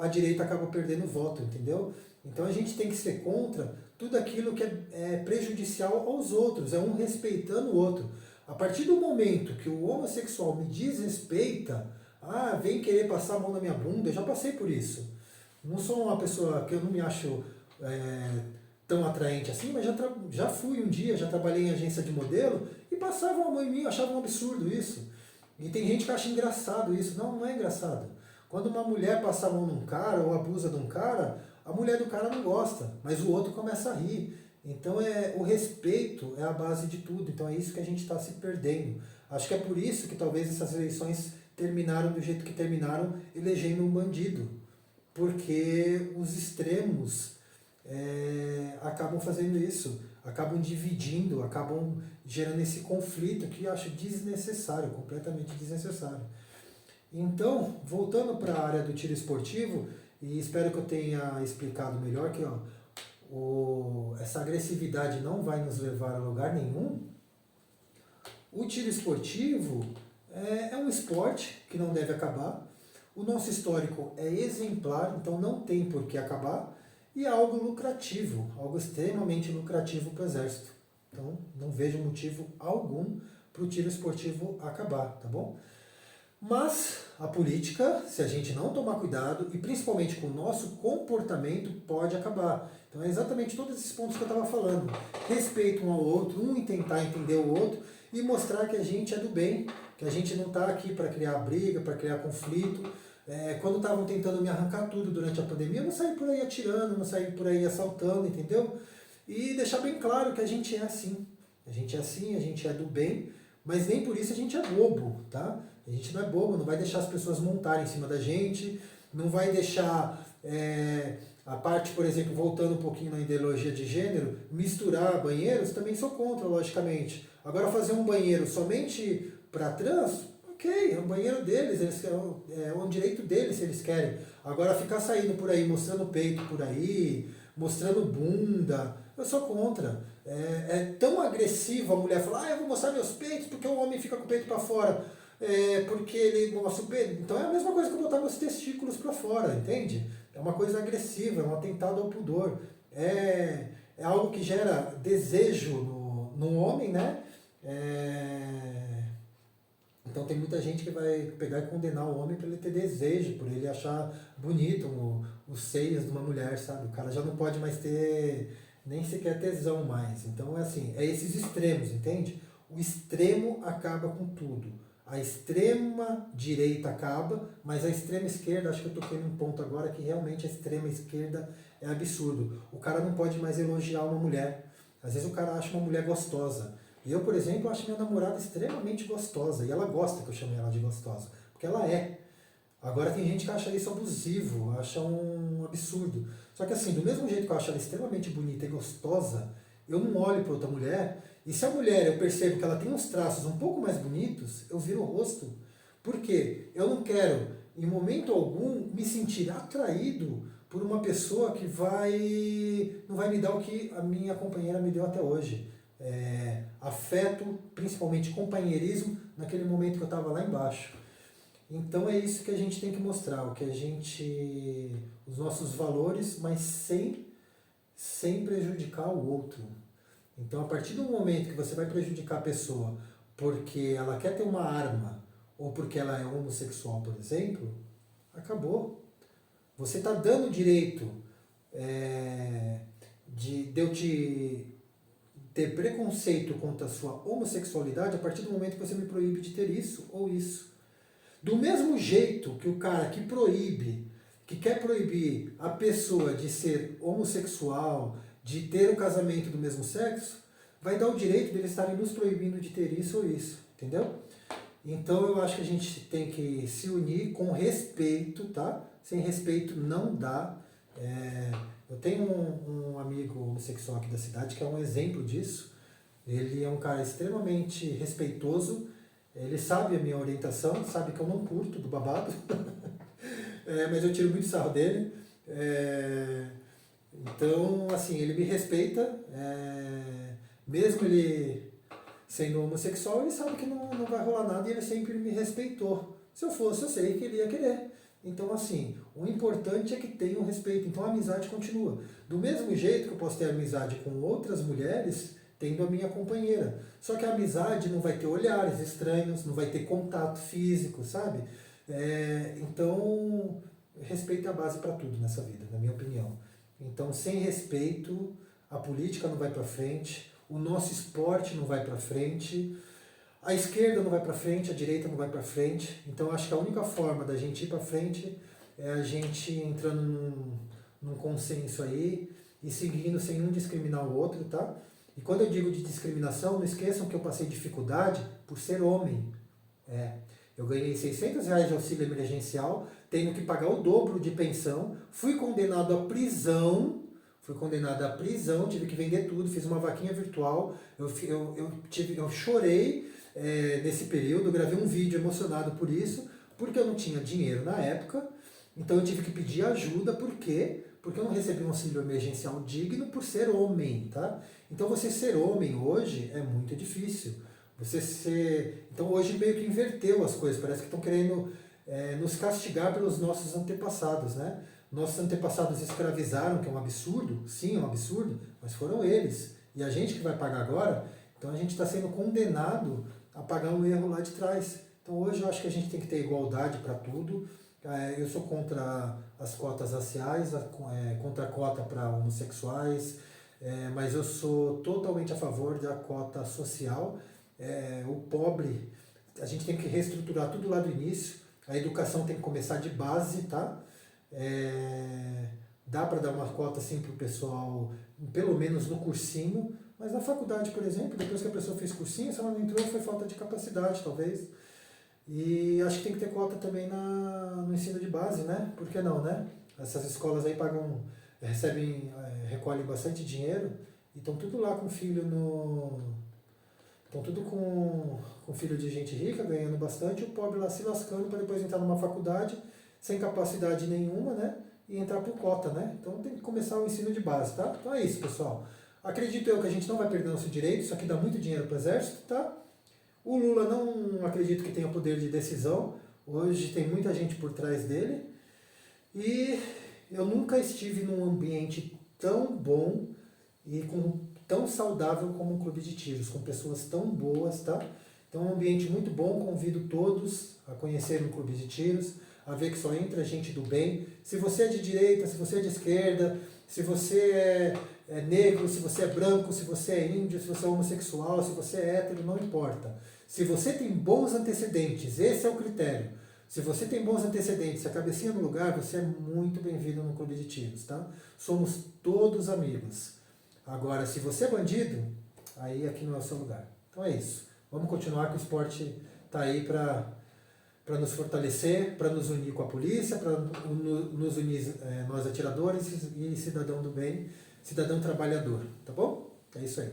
a direita acaba perdendo voto, entendeu? Então a gente tem que ser contra tudo aquilo que é prejudicial aos outros, é um respeitando o outro. A partir do momento que o homossexual me desrespeita, vem querer passar a mão na minha bunda, eu já passei por isso. Não sou uma pessoa que eu não me acho tão atraente assim, mas já fui um dia, já trabalhei em agência de modelo e passavam a mão em mim, achavam um absurdo isso. E tem gente que acha engraçado isso. Não, não é engraçado. Quando uma mulher passa a mão num cara ou abusa de um cara, a mulher do cara não gosta, mas o outro começa a rir. Então o respeito é a base de tudo. Então é isso que a gente está se perdendo. Acho que é por isso que talvez essas eleições terminaram do jeito que terminaram, elegendo um bandido. Porque os extremos acabam fazendo isso, acabam dividindo, acabam gerando esse conflito que eu acho desnecessário, completamente desnecessário. Então, voltando para a área do tiro esportivo, e espero que eu tenha explicado melhor que essa agressividade não vai nos levar a lugar nenhum. O tiro esportivo é um esporte que não deve acabar. O nosso histórico é exemplar, então não tem por que acabar. E é algo lucrativo, algo extremamente lucrativo para o Exército. Então, não vejo motivo algum para o tiro esportivo acabar, tá bom? Mas a política, se a gente não tomar cuidado, e principalmente com o nosso comportamento, pode acabar. Então é exatamente todos esses pontos que eu estava falando. Respeito um ao outro, tentar entender o outro e mostrar que a gente é do bem, que a gente não está aqui para criar briga, para criar conflito. Quando estavam tentando me arrancar tudo durante a pandemia, eu não saí por aí atirando, não saí por aí assaltando, entendeu? E deixar bem claro que a gente é assim. A gente é assim, a gente é do bem, mas nem por isso a gente é bobo, tá? A gente não é bobo, não vai deixar as pessoas montarem em cima da gente, não vai deixar a parte, por exemplo, voltando um pouquinho na ideologia de gênero, misturar banheiros, também sou contra, logicamente. Agora fazer um banheiro somente para trans, ok, é um banheiro deles, é um direito deles se eles querem. Agora ficar saindo por aí, mostrando peito por aí, mostrando bunda, eu sou contra. É tão agressivo a mulher falar, eu vou mostrar meus peitos porque o homem fica com o peito para fora, porque ele mostra o peito. Então é a mesma coisa que eu botar meus testículos para fora, entende? É uma coisa agressiva, é um atentado ao pudor. É algo que gera desejo no homem, né? Então tem muita gente que vai pegar e condenar o homem por ele ter desejo, por ele achar bonito os seios de uma mulher, sabe? O cara já não pode mais ter nem sequer tesão mais. Então é esses extremos, entende? O extremo acaba com tudo. A extrema direita acaba, mas a extrema esquerda, acho que eu toquei num ponto agora que realmente a extrema esquerda é absurdo. O cara não pode mais elogiar uma mulher. Às vezes o cara acha uma mulher gostosa. E eu, por exemplo, acho minha namorada extremamente gostosa. E ela gosta que eu chame ela de gostosa. Porque ela é. Agora tem gente que acha isso abusivo, acha um absurdo. Só que assim, do mesmo jeito que eu acho ela extremamente bonita e gostosa, eu não olho para outra mulher, e se a mulher eu percebo que ela tem uns traços um pouco mais bonitos, eu viro o rosto. Por quê? Eu não quero, em momento algum, me sentir atraído por uma pessoa que não vai me dar o que a minha companheira me deu até hoje. Afeto, principalmente companheirismo, naquele momento que eu estava lá embaixo. Então é isso que a gente tem que mostrar, os nossos valores, mas sem prejudicar o outro. Então a partir do momento que você vai prejudicar a pessoa porque ela quer ter uma arma ou porque ela é homossexual, por exemplo, acabou. Você está dando o direito de eu ter preconceito contra a sua homossexualidade a partir do momento que você me proíbe de ter isso ou isso. Do mesmo jeito que o cara que quer proibir a pessoa de ser homossexual, de ter o casamento do mesmo sexo, vai dar o direito deles estarem nos proibindo de ter isso ou isso, entendeu? Então eu acho que a gente tem que se unir com respeito, tá? Sem respeito não dá. Eu tenho um amigo homossexual aqui da cidade que é um exemplo disso. Ele é um cara extremamente respeitoso, ele sabe a minha orientação, sabe que eu não curto do babado, mas eu tiro muito sarro dele. Então, assim, ele me respeita, mesmo ele sendo homossexual, ele sabe que não vai rolar nada e ele sempre me respeitou. Se eu fosse, eu sei que ele ia querer. Então, assim, o importante é que tenha um respeito. Então, a amizade continua. Do mesmo jeito que eu posso ter amizade com outras mulheres, tendo a minha companheira. Só que a amizade não vai ter olhares estranhos, não vai ter contato físico, sabe? Então, respeito é a base para tudo nessa vida, na minha opinião. Então, sem respeito, a política não vai para frente, o nosso esporte não vai para frente, a esquerda não vai para frente, a direita não vai para frente. Então, acho que a única forma da gente ir para frente é a gente entrando num consenso aí e seguindo sem um discriminar o outro, tá? E quando eu digo de discriminação, não esqueçam que eu passei dificuldade por ser homem. Eu ganhei R$ 600 de auxílio emergencial, tenho que pagar o dobro de pensão, fui condenado à prisão, tive que vender tudo, fiz uma vaquinha virtual, eu chorei nesse período, eu gravei um vídeo emocionado por isso, porque eu não tinha dinheiro na época, então eu tive que pedir ajuda, por quê? Porque eu não recebi um auxílio emergencial digno por ser homem, tá? Então você ser homem hoje é muito difícil. Então hoje meio que inverteu as coisas, parece que estão querendo nos castigar pelos nossos antepassados, né? Nossos antepassados escravizaram, que é um absurdo, sim, é um absurdo, mas foram eles. E a gente que vai pagar agora, então a gente está sendo condenado a pagar um erro lá de trás. Então hoje eu acho que a gente tem que ter igualdade para tudo. Eu sou contra as cotas raciais, contra a cota para homossexuais, mas eu sou totalmente a favor da cota social. O pobre, a gente tem que reestruturar tudo lá do início, a educação tem que começar de base, tá? Dá para dar uma cota assim para o pessoal, pelo menos no cursinho, mas na faculdade, por exemplo, depois que a pessoa fez cursinho, se ela não entrou, foi falta de capacidade, talvez. E acho que tem que ter cota também no ensino de base, né? Por que não, né? Essas escolas aí recolhem bastante dinheiro e estão tudo lá com filho Estão tudo com filho de gente rica, ganhando bastante, e o pobre lá se lascando para depois entrar numa faculdade sem capacidade nenhuma, né? E entrar por cota, né? Então tem que começar o ensino de base, tá? Então é isso, pessoal. Acredito eu que a gente não vai perder nosso direito, isso aqui dá muito dinheiro para o exército, tá? O Lula não acredito que tenha poder de decisão, hoje tem muita gente por trás dele, e eu nunca estive num ambiente tão bom e tão saudável como um clube de tiros, com pessoas tão boas, tá? Então é um ambiente muito bom, convido todos a conhecerem o clube de tiros, a ver que só entra gente do bem. Se você é de direita, se você é de esquerda, se você é negro, se você é branco, se você é índio, se você é homossexual, se você é hétero, não importa. Se você tem bons antecedentes, esse é o critério. Se você tem bons antecedentes, a cabecinha no lugar, você é muito bem-vindo no clube de tiros, tá? Somos todos amigos. Agora, se você é bandido, aí aqui não é o seu lugar. Então é isso. Vamos continuar que o esporte está aí para nos fortalecer, para nos unir com a polícia, para nos unir nós atiradores e cidadão do bem, cidadão trabalhador. Tá bom? É isso aí.